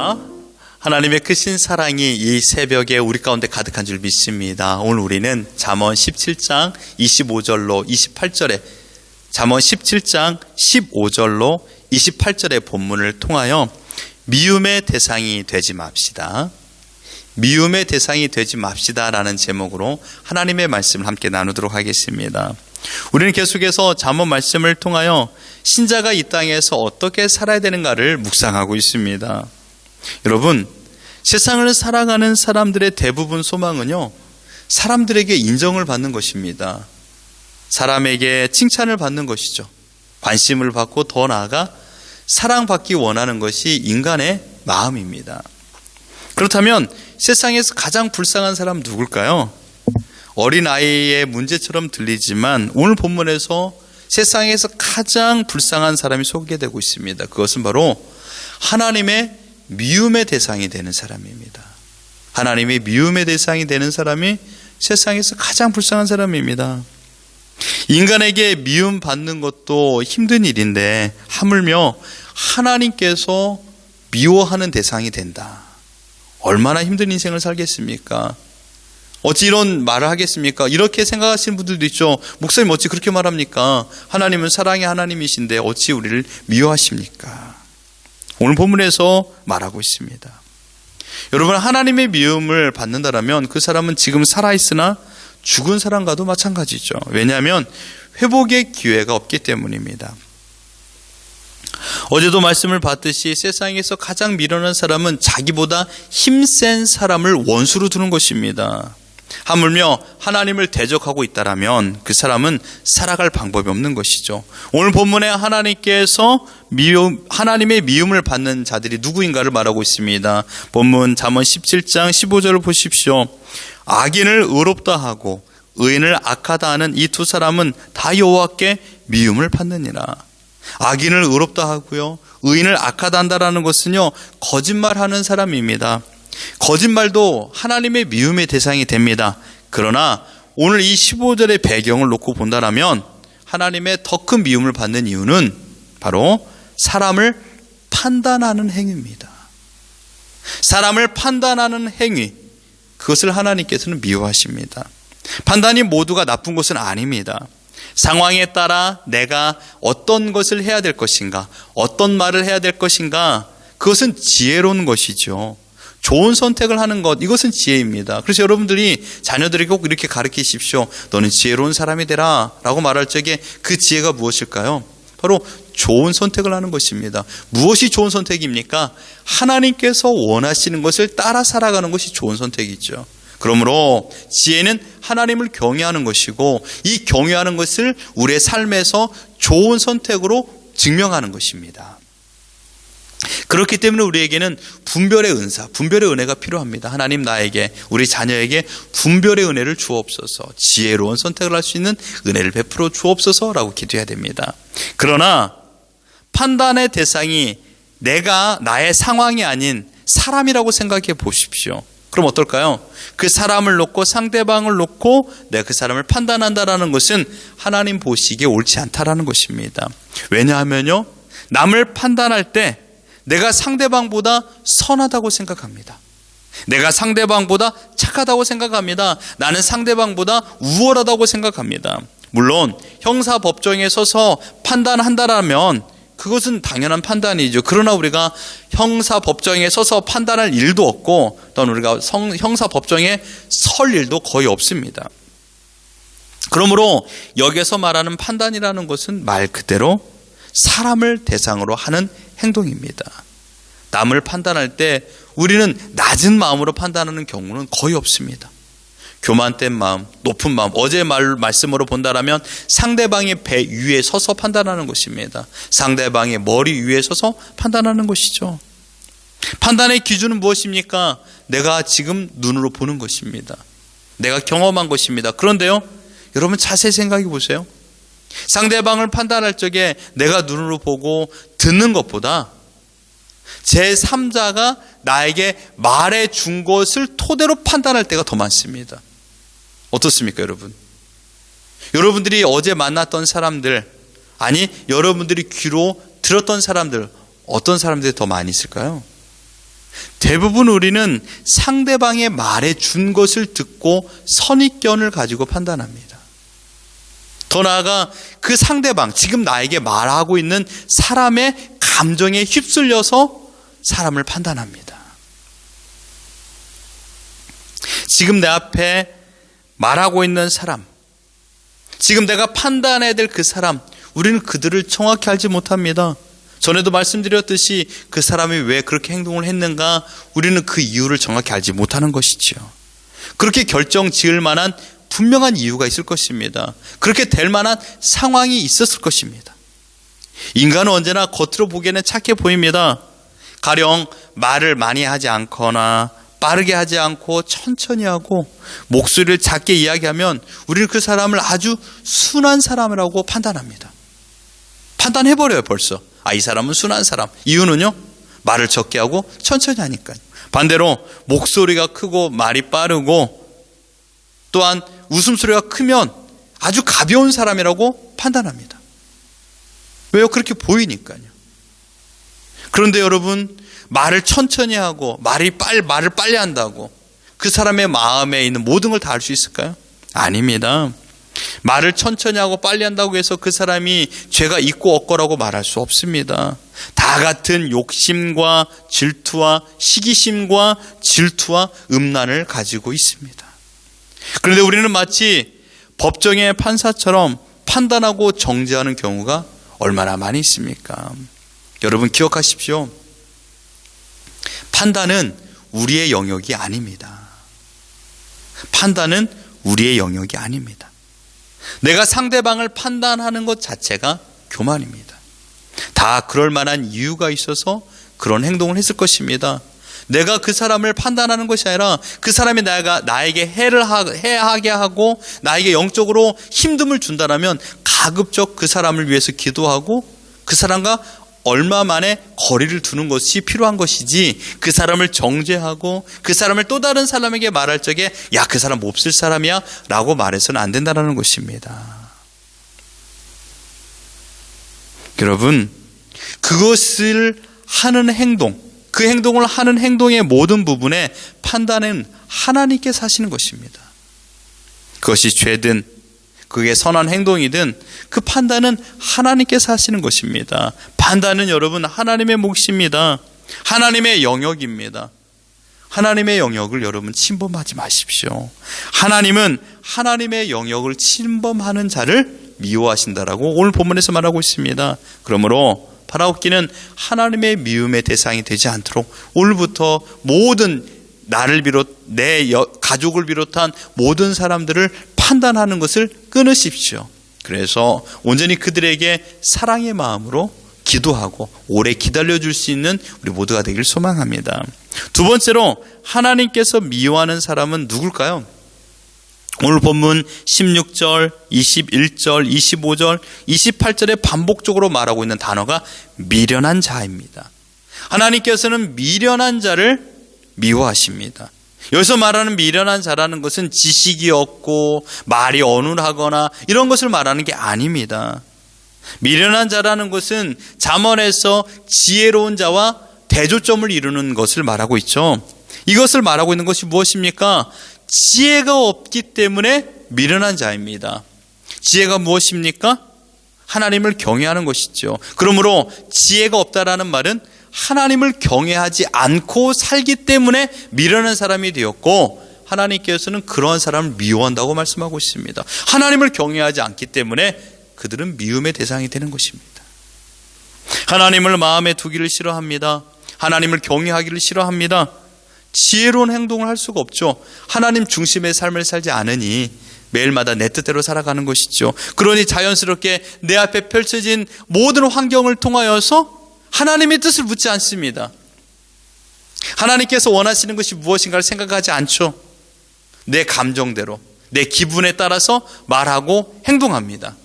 할렐루야. 하나님의 크신 사랑이 이 새벽에 우리 가운데 가득한 줄 믿습니다. 오늘 우리는 잠언 17장 25절로 28절에 잠언 17장 15절로 28절의 본문을 통하여 미움의 대상이 되지 맙시다. 미움의 대상이 되지 맙시다라는 제목으로 하나님의 말씀을 함께 나누도록 하겠습니다. 우리는 계속해서 잠언 말씀을 통하여 신자가 이 땅에서 어떻게 살아야 되는가를 묵상하고 있습니다. 여러분, 세상을 살아가는 사람들의 대부분 소망은요, 사람들에게 인정을 받는 것입니다. 사람에게 칭찬을 받는 것이죠. 관심을 받고 더 나아가 사랑받기 원하는 것이 인간의 마음입니다. 그렇다면 세상에서 가장 불쌍한 사람 누굴까요? 어린아이의 문제처럼 들리지만 오늘 본문에서 세상에서 가장 불쌍한 사람이 소개되고 있습니다. 그것은 바로 하나님의 미움의 대상이 되는 사람입니다. 하나님의 미움의 대상이 되는 사람이 세상에서 가장 불쌍한 사람입니다. 인간에게 미움받는 것도 힘든 일인데 하물며 하나님께서 미워하는 대상이 된다. 얼마나 힘든 인생을 살겠습니까? 어찌 이런 말을 하겠습니까? 이렇게 생각하시는 분들도 있죠. 목사님 어찌 그렇게 말합니까? 하나님은 사랑의 하나님이신데 어찌 우리를 미워하십니까? 오늘 본문에서 말하고 있습니다. 여러분, 하나님의 미움을 받는다라면 그 사람은 지금 살아있으나 죽은 사람과도 마찬가지죠. 왜냐하면 회복의 기회가 없기 때문입니다. 어제도 말씀을 봤듯이 세상에서 가장 미련한 사람은 자기보다 힘센 사람을 원수로 두는 것입니다. 하물며 하나님을 대적하고 있다라면 그 사람은 살아갈 방법이 없는 것이죠. 오늘 본문에 하나님께서 하나님의 미움을 받는 자들이 누구인가를 말하고 있습니다. 본문 잠언 17장 15절을 보십시오. 악인을 의롭다 하고 의인을 악하다 하는 이 두 사람은 다 여호와께 미움을 받느니라. 악인을 의롭다 하고요, 의인을 악하다 한다라는 것은요, 거짓말하는 사람입니다. 거짓말도 하나님의 미움의 대상이 됩니다. 그러나 오늘 이 15절의 배경을 놓고 본다면 하나님의 더 큰 미움을 받는 이유는 바로 사람을 판단하는 행위입니다. 사람을 판단하는 행위, 그것을 하나님께서는 미워하십니다. 판단이 모두가 나쁜 것은 아닙니다. 상황에 따라 내가 어떤 것을 해야 될 것인가, 어떤 말을 해야 될 것인가, 그것은 지혜로운 것이죠. 좋은 선택을 하는 것, 이것은 지혜입니다. 그래서 여러분들이 자녀들에게 꼭 이렇게 가르치십시오. 너는 지혜로운 사람이 되라 라고 말할 적에 그 지혜가 무엇일까요? 바로 좋은 선택을 하는 것입니다. 무엇이 좋은 선택입니까? 하나님께서 원하시는 것을 따라 살아가는 것이 좋은 선택이죠. 그러므로 지혜는 하나님을 경외하는 것이고, 이 경외하는 것을 우리의 삶에서 좋은 선택으로 증명하는 것입니다. 그렇기 때문에 우리에게는 분별의 은사, 분별의 은혜가 필요합니다. 하나님, 나에게, 우리 자녀에게 분별의 은혜를 주옵소서, 지혜로운 선택을 할 수 있는 은혜를 베풀어 주옵소서라고 기도해야 됩니다. 그러나 판단의 대상이 내가, 나의 상황이 아닌 사람이라고 생각해 보십시오. 그럼 어떨까요? 그 사람을 놓고, 상대방을 놓고 내가 그 사람을 판단한다라는 것은 하나님 보시기에 옳지 않다라는 것입니다. 왜냐하면요, 남을 판단할 때 내가 상대방보다 선하다고 생각합니다. 내가 상대방보다 착하다고 생각합니다. 나는 상대방보다 우월하다고 생각합니다. 물론 형사법정에 서서 판단한다라면 그것은 당연한 판단이죠. 그러나 우리가 형사법정에 서서 판단할 일도 없고, 또는 우리가 형사법정에 설 일도 거의 없습니다. 그러므로 여기서 말하는 판단이라는 것은 말 그대로 사람을 대상으로 하는 행동입니다. 남을 판단할 때 우리는 낮은 마음으로 판단하는 경우는 거의 없습니다. 교만된 마음, 높은 마음, 어제 말씀으로 본다라면 상대방의 배 위에 서서 판단하는 것입니다. 상대방의 머리 위에 서서 판단하는 것이죠. 판단의 기준은 무엇입니까? 내가 지금 눈으로 보는 것입니다. 내가 경험한 것입니다. 그런데요, 여러분 자세히 생각해 보세요. 상대방을 판단할 적에 내가 눈으로 보고 듣는 것보다 제3자가 나에게 말해 준 것을 토대로 판단할 때가 더 많습니다. 어떻습니까, 여러분? 여러분들이 어제 만났던 사람들, 아니 여러분들이 귀로 들었던 사람들, 어떤 사람들이 더 많이 있을까요? 대부분 우리는 상대방의 말에 준 것을 듣고 선입견을 가지고 판단합니다. 더 나아가 그 상대방, 지금 나에게 말하고 있는 사람의 감정에 휩쓸려서 사람을 판단합니다. 지금 내 앞에 말하고 있는 사람, 지금 내가 판단해야 될 그 사람, 우리는 그들을 정확히 알지 못합니다. 전에도 말씀드렸듯이 그 사람이 왜 그렇게 행동을 했는가, 우리는 그 이유를 정확히 알지 못하는 것이죠. 그렇게 결정 지을 만한 분명한 이유가 있을 것입니다. 그렇게 될 만한 상황이 있었을 것입니다. 인간은 언제나 겉으로 보기에는 착해 보입니다. 가령 말을 많이 하지 않거나 빠르게 하지 않고 천천히 하고 목소리를 작게 이야기하면 우리는 그 사람을 아주 순한 사람이라고 판단합니다. 판단해버려요 벌써. 이 사람은 순한 사람. 이유는요, 말을 적게 하고 천천히 하니까요. 반대로 목소리가 크고 말이 빠르고 또한 웃음소리가 크면 아주 가벼운 사람이라고 판단합니다. 왜요? 그렇게 보이니까요. 그런데 여러분, 말을 천천히 하고 말을 빨리 한다고 그 사람의 마음에 있는 모든 걸 다 알 수 있을까요? 아닙니다. 말을 천천히 하고 빨리 한다고 해서 그 사람이 죄가 있고 없고라고 말할 수 없습니다. 다 같은 욕심과 질투와 시기심과 질투와 음란을 가지고 있습니다. 그런데 우리는 마치 법정의 판사처럼 판단하고 정죄하는 경우가 얼마나 많이 있습니까? 여러분 기억하십시오. 판단은 우리의 영역이 아닙니다. 판단은 우리의 영역이 아닙니다. 내가 상대방을 판단하는 것 자체가 교만입니다. 다 그럴 만한 이유가 있어서 그런 행동을 했을 것입니다. 내가 그 사람을 판단하는 것이 아니라 그 사람이 나에게 해하게 하고 나에게 영적으로 힘듦을 준다면 가급적 그 사람을 위해서 기도하고 그 사람과 얼마 만에 거리를 두는 것이 필요한 것이지, 그 사람을 정죄하고 그 사람을 또 다른 사람에게 말할 적에 야, 그 사람 몹쓸 사람이야 라고 말해서는 안 된다는 것입니다. 여러분, 그것을 하는 행동, 그 행동을 하는 행동의 모든 부분에 판단은 하나님께서 하시는 것입니다. 그것이 죄든 그게 선한 행동이든 그 판단은 하나님께서 하시는 것입니다. 판단은 여러분 하나님의 몫입니다. 하나님의 영역입니다. 하나님의 영역을 여러분 침범하지 마십시오. 하나님은 하나님의 영역을 침범하는 자를 미워하신다라고 오늘 본문에서 말하고 있습니다. 그러므로 바라옵기는 하나님의 미움의 대상이 되지 않도록 오늘부터 모든 나를 비롯 내 가족을 비롯한 모든 사람들을 판단하는 것을 끊으십시오. 그래서 온전히 그들에게 사랑의 마음으로 기도하고 오래 기다려줄 수 있는 우리 모두가 되길 소망합니다. 두 번째로 하나님께서 미워하는 사람은 누굴까요? 오늘 본문 16절, 21절, 25절, 28절에 반복적으로 말하고 있는 단어가 미련한 자입니다. 하나님께서는 미련한 자를 미워하십니다. 여기서 말하는 미련한 자라는 것은 지식이 없고 말이 어눌하거나 이런 것을 말하는 게 아닙니다. 미련한 자라는 것은 잠언에서 지혜로운 자와 대조점을 이루는 것을 말하고 있죠. 이것을 말하고 있는 것이 무엇입니까? 지혜가 없기 때문에 미련한 자입니다. 지혜가 무엇입니까? 하나님을 경외하는 것이죠. 그러므로 지혜가 없다라는 말은 하나님을 경외하지 않고 살기 때문에 미련한 사람이 되었고, 하나님께서는 그러한 사람을 미워한다고 말씀하고 있습니다. 하나님을 경외하지 않기 때문에 그들은 미움의 대상이 되는 것입니다. 하나님을 마음에 두기를 싫어합니다. 하나님을 경외하기를 싫어합니다. 지혜로운 행동을 할 수가 없죠. 하나님 중심의 삶을 살지 않으니 매일마다 내 뜻대로 살아가는 것이죠. 그러니 자연스럽게 내 앞에 펼쳐진 모든 환경을 통하여서 하나님의 뜻을 묻지 않습니다. 하나님께서 원하시는 것이 무엇인가를 생각하지 않죠. 내 감정대로, 내 기분에 따라서 말하고 행동합니다.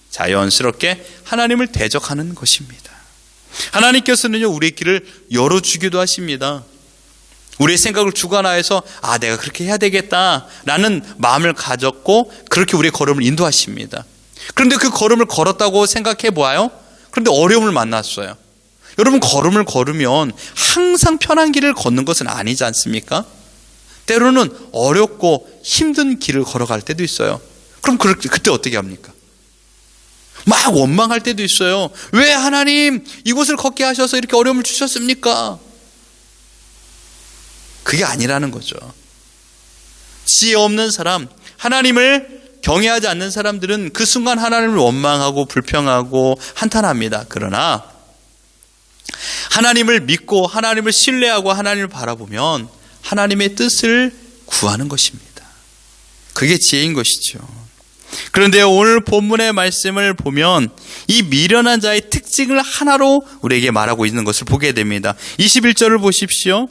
자연스럽게 하나님을 대적하는 것입니다. 하나님께서는요, 우리의 길을 열어주기도 하십니다. 우리의 생각을 주관하여서 내가 그렇게 해야 되겠다라는 마음을 가졌고 그렇게 우리의 걸음을 인도하십니다. 그런데 그 걸음을 걸었다고 생각해 보아요. 그런데 어려움을 만났어요. 여러분, 걸음을 걸으면 항상 편한 길을 걷는 것은 아니지 않습니까? 때로는 어렵고 힘든 길을 걸어갈 때도 있어요. 그럼 그때 어떻게 합니까? 막 원망할 때도 있어요. 왜 하나님 이곳을 걷게 하셔서 이렇게 어려움을 주셨습니까? 그게 아니라는 거죠. 지혜 없는 사람, 하나님을 경외하지 않는 사람들은 그 순간 하나님을 원망하고 불평하고 한탄합니다. 그러나 하나님을 믿고 하나님을 신뢰하고 하나님을 바라보면 하나님의 뜻을 구하는 것입니다. 그게 지혜인 것이죠. 그런데 오늘 본문의 말씀을 보면 이 미련한 자의 특징을 하나로 우리에게 말하고 있는 것을 보게 됩니다. 21절을 보십시오.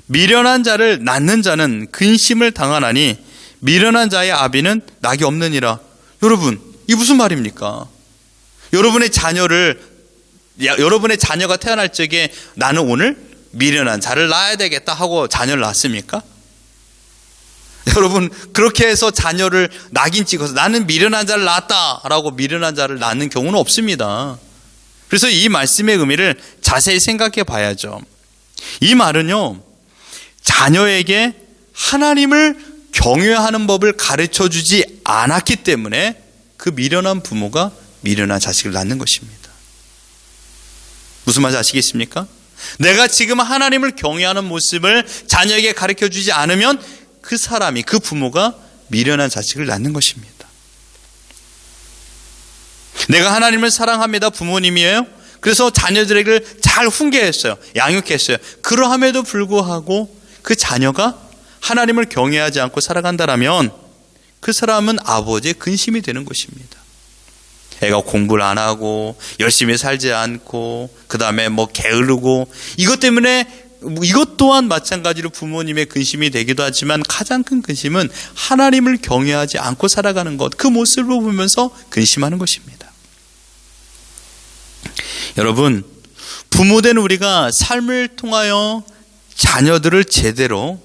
미련한 자를 낳는 자는 근심을 당하나니 미련한 자의 아비는 낙이 없느니라. 여러분, 이게 무슨 말입니까? 여러분의 자녀가 태어날 적에 나는 오늘 미련한 자를 낳아야 되겠다 하고 자녀를 낳습니까? 여러분, 그렇게 해서 자녀를 낙인 찍어서 나는 미련한 자를 낳았다라고 미련한 자를 낳는 경우는 없습니다. 그래서 이 말씀의 의미를 자세히 생각해 봐야죠. 이 말은요, 자녀에게 하나님을 경외하는 법을 가르쳐 주지 않았기 때문에 그 미련한 부모가 미련한 자식을 낳는 것입니다. 무슨 말인지 아시겠습니까? 내가 지금 하나님을 경외하는 모습을 자녀에게 가르쳐 주지 않으면 그 사람이, 그 부모가 미련한 자식을 낳는 것입니다. 내가 하나님을 사랑합니다. 부모님이에요. 그래서 자녀들에게 잘 훈계했어요. 양육했어요. 그러함에도 불구하고 그 자녀가 하나님을 경외하지 않고 살아간다라면 그 사람은 아버지의 근심이 되는 것입니다. 애가 공부를 안 하고 열심히 살지 않고 그 다음에 게으르고 이것 때문에 이것 또한 마찬가지로 부모님의 근심이 되기도 하지만 가장 큰 근심은 하나님을 경외하지 않고 살아가는 것, 그 모습을 보면서 근심하는 것입니다. 여러분, 부모된 우리가 삶을 통하여 자녀들을 제대로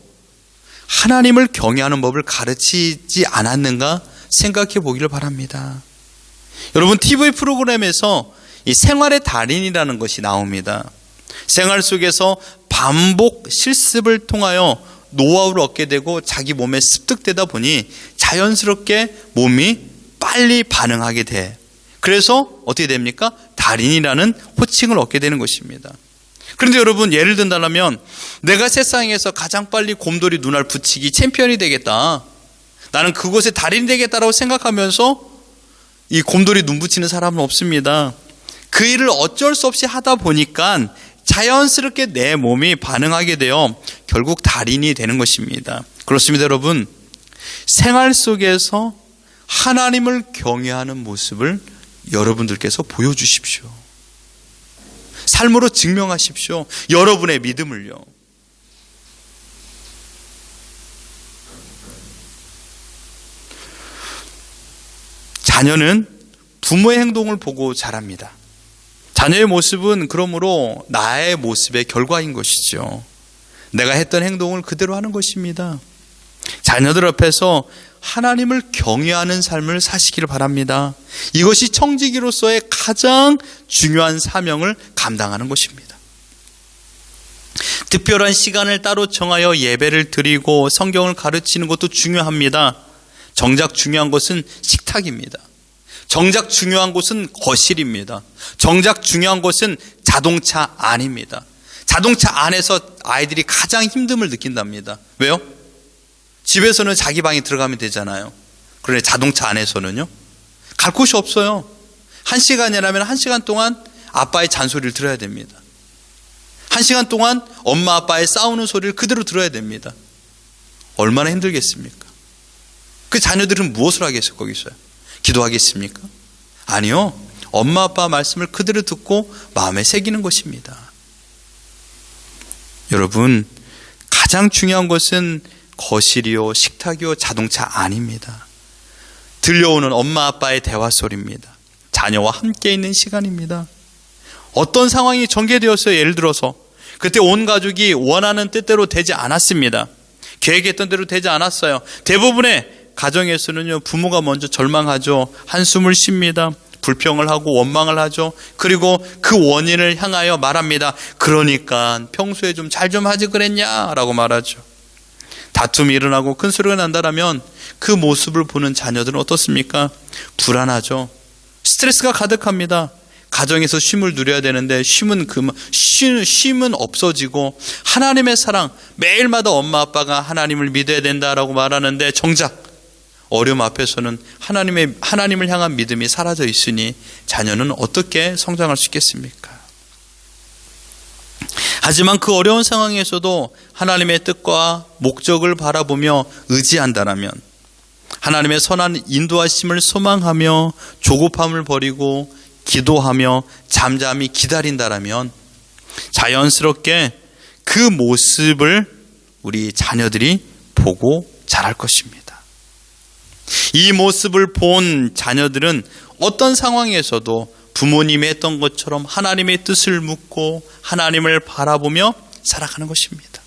하나님을 경외하는 법을 가르치지 않았는가 생각해 보기를 바랍니다. 여러분, TV 프로그램에서 이 생활의 달인이라는 것이 나옵니다. 생활 속에서 반복 실습을 통하여 노하우를 얻게 되고 자기 몸에 습득되다 보니 자연스럽게 몸이 빨리 반응하게 돼. 그래서 어떻게 됩니까? 달인이라는 호칭을 얻게 되는 것입니다. 그런데 여러분, 예를 든다면 내가 세상에서 가장 빨리 곰돌이 눈알 붙이기 챔피언이 되겠다, 나는 그곳에 달인이 되겠다라고 생각하면서 이 곰돌이 눈 붙이는 사람은 없습니다. 그 일을 어쩔 수 없이 하다 보니까 자연스럽게 내 몸이 반응하게 되어 결국 달인이 되는 것입니다. 그렇습니다. 여러분, 생활 속에서 하나님을 경외하는 모습을 여러분들께서 보여주십시오. 삶으로 증명하십시오. 여러분의 믿음을요. 자녀는 부모의 행동을 보고 자랍니다. 자녀의 모습은 그러므로 나의 모습의 결과인 것이죠. 내가 했던 행동을 그대로 하는 것입니다. 자녀들 앞에서 하나님을 경외하는 삶을 사시기를 바랍니다. 이것이 청지기로서의 가장 중요한 사명을 감당하는 것입니다. 특별한 시간을 따로 정하여 예배를 드리고 성경을 가르치는 것도 중요합니다. 정작 중요한 것은 식탁입니다. 정작 중요한 것은 거실입니다. 정작 중요한 것은 자동차 안입니다. 자동차 안에서 아이들이 가장 힘듦을 느낀답니다. 왜요? 집에서는 자기 방에 들어가면 되잖아요. 그런데 자동차 안에서는요, 갈 곳이 없어요. 1시간이라면 1시간 동안 아빠의 잔소리를 들어야 됩니다. 1시간 동안 엄마 아빠의 싸우는 소리를 그대로 들어야 됩니다. 얼마나 힘들겠습니까? 그 자녀들은 무엇을 하겠어요? 거기서요? 기도하겠습니까? 아니요. 엄마 아빠 말씀을 그대로 듣고 마음에 새기는 것입니다. 여러분, 가장 중요한 것은 거실이요, 식탁이요, 자동차 안입니다. 들려오는 엄마 아빠의 대화 소리입니다. 자녀와 함께 있는 시간입니다. 어떤 상황이 전개되었어요? 예를 들어서 그때 온 가족이 원하는 뜻대로 되지 않았습니다. 계획했던 대로 되지 않았어요. 대부분의 가정에서는요, 부모가 먼저 절망하죠. 한숨을 쉽니다. 불평을 하고 원망을 하죠. 그리고 그 원인을 향하여 말합니다. 그러니까 평소에 좀 잘 좀 하지 그랬냐라고 말하죠. 다툼이 일어나고 큰 소리가 난다라면 그 모습을 보는 자녀들은 어떻습니까? 불안하죠. 스트레스가 가득합니다. 가정에서 쉼을 누려야 되는데 쉼은 없어지고 하나님의 사랑, 매일마다 엄마 아빠가 하나님을 믿어야 된다라고 말하는데 정작 어려움 앞에서는 하나님을 향한 믿음이 사라져 있으니 자녀는 어떻게 성장할 수 있겠습니까? 하지만 그 어려운 상황에서도 하나님의 뜻과 목적을 바라보며 의지한다면, 하나님의 선한 인도하심을 소망하며 조급함을 버리고 기도하며 잠잠히 기다린다면 자연스럽게 그 모습을 우리 자녀들이 보고 자랄 것입니다. 이 모습을 본 자녀들은 어떤 상황에서도 부모님이 했던 것처럼 하나님의 뜻을 묻고 하나님을 바라보며 살아가는 것입니다.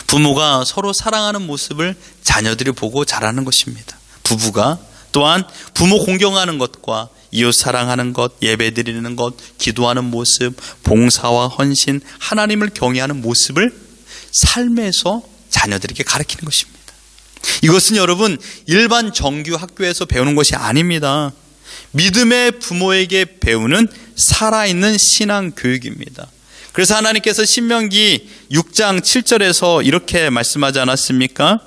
부모가 서로 사랑하는 모습을 자녀들이 보고 자라는 것입니다. 부부가 또한 부모 공경하는 것과 이웃 사랑하는 것, 예배 드리는 것, 기도하는 모습, 봉사와 헌신, 하나님을 경외하는 모습을 삶에서 자녀들에게 가르치는 것입니다. 이것은 여러분 일반 정규 학교에서 배우는 것이 아닙니다. 믿음의 부모에게 배우는 살아있는 신앙 교육입니다. 그래서 하나님께서 신명기 6장 7절에서 이렇게 말씀하지 않았습니까?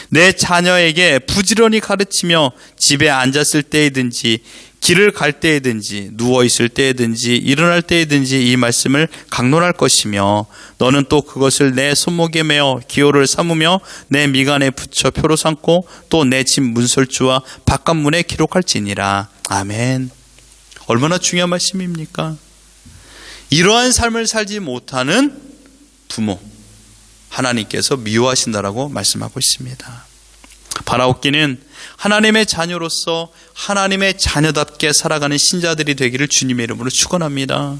내 자녀에게 부지런히 가르치며 집에 앉았을 때이든지 길을 갈 때이든지 누워있을 때이든지 일어날 때이든지 이 말씀을 강론할 것이며 너는 또 그것을 내 손목에 매어 기호를 삼으며 내 미간에 붙여 표로 삼고 또 내 집 문설주와 바깥문에 기록할지니라. 아멘. 얼마나 중요한 말씀입니까? 이러한 삶을 살지 못하는 부모, 하나님께서 미워하신다라고 말씀하고 있습니다. 바라옵기는 하나님의 자녀로서 하나님의 자녀답게 살아가는 신자들이 되기를 주님의 이름으로 축원합니다.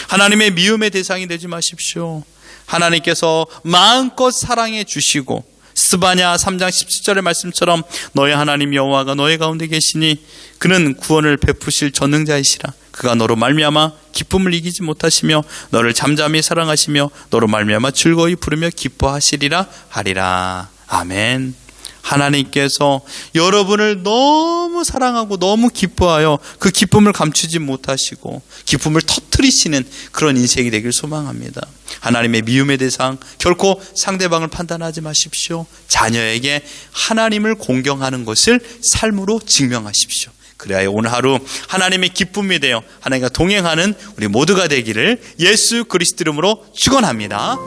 하나님의 미움의 대상이 되지 마십시오. 하나님께서 마음껏 사랑해 주시고 스바냐 3장 17절의 말씀처럼 너의 하나님 여호와가 너의 가운데 계시니 그는 구원을 베푸실 전능자이시라. 그가 너로 말미암아 기쁨을 이기지 못하시며 너를 잠잠히 사랑하시며 너로 말미암아 즐거이 부르며 기뻐하시리라 하리라. 아멘. 하나님께서 여러분을 너무 사랑하고 너무 기뻐하여 그 기쁨을 감추지 못하시고 기쁨을 터뜨리시는 그런 인생이 되길 소망합니다. 하나님의 미움의 대상, 결코 상대방을 판단하지 마십시오. 자녀에게 하나님을 공경하는 것을 삶으로 증명하십시오. 그래야 오늘 하루 하나님의 기쁨이 되어 하나님과 동행하는 우리 모두가 되기를 예수 그리스도 이름으로 축원합니다.